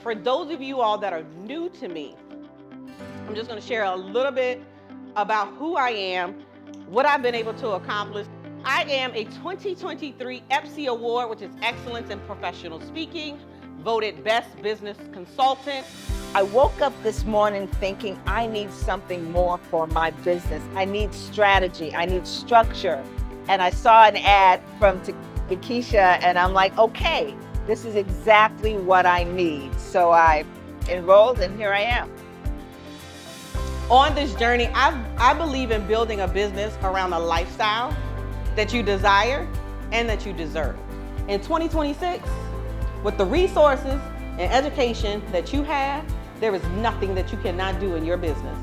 For those of you all that are new to me, I'm just going to share a little bit about who I am, what I've been able to accomplish. I am a 2023 EPSI Award, which is Excellence in Professional Speaking, voted Best Business Consultant. I woke up this morning thinking I need something more for my business. I need strategy, I need structure. And I saw an ad from DeKesha and I'm like, okay, this is exactly what I need. So I enrolled and here I am. On this journey, I believe in building a business around a lifestyle that you desire and that you deserve. In 2026, with the resources and education that you have, there is nothing that you cannot do in your business.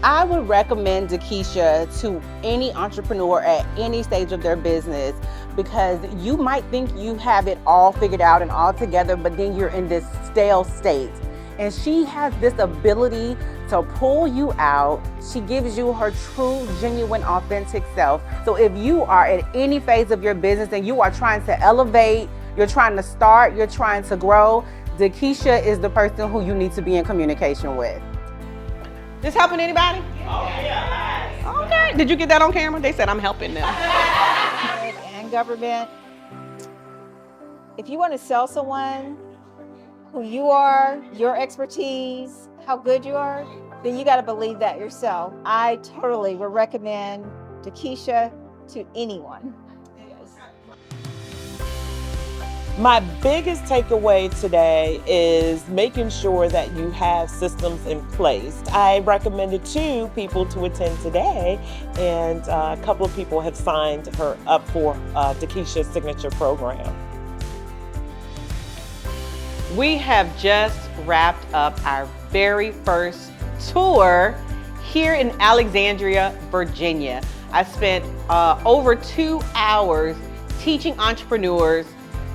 I would recommend DeKesha to any entrepreneur at any stage of their business, because you might think you have it all figured out and all together, but then you're in this stale state. And she has this ability to pull you out. She gives you her true, genuine, authentic self. So if you are at any phase of your business and you are trying to elevate, you're trying to start, you're trying to grow, DeKesha is the person who you need to be in communication with. This helping anybody? Oh, yeah. Okay. Did you get that on camera? They said I'm helping them. And government, if you want to sell someone who you are, your expertise, how good you are, then you got to believe that yourself. I totally would recommend DeKesha to anyone. My biggest takeaway today is making sure that you have systems in place. I recommended 2 people to attend today, and a couple of people have signed her up for DeKesha's signature program. We have just wrapped up our very first tour here in Alexandria, Virginia. I spent over 2 hours teaching entrepreneurs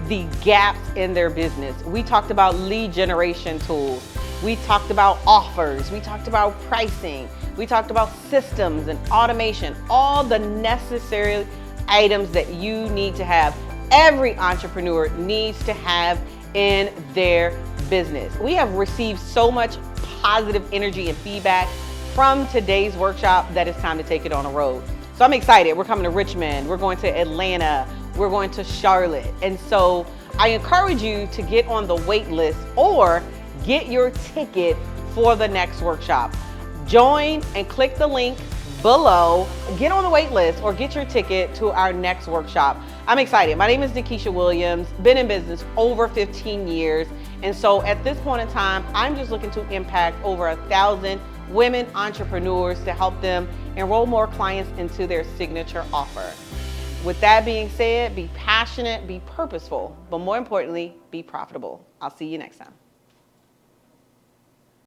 the gaps in their business. We talked about lead generation tools. We talked about offers. We talked about pricing. We talked about systems and automation, all the necessary items that you need to have. Every entrepreneur needs to have in their business. We have received so much positive energy and feedback from today's workshop that it's time to take it on the road. So I'm excited. We're coming to Richmond. We're going to Atlanta. We're going to Charlotte. And so I encourage you to get on the wait list or get your ticket for the next workshop. Join and click the link below, get on the wait list or get your ticket to our next workshop. I'm excited. My name is DeKesha Williams, been in business over 15 years. And so at this point in time, I'm just looking to impact over 1,000 women entrepreneurs to help them enroll more clients into their signature offer. With that being said, be passionate, be purposeful, but more importantly, be profitable. I'll see you next time.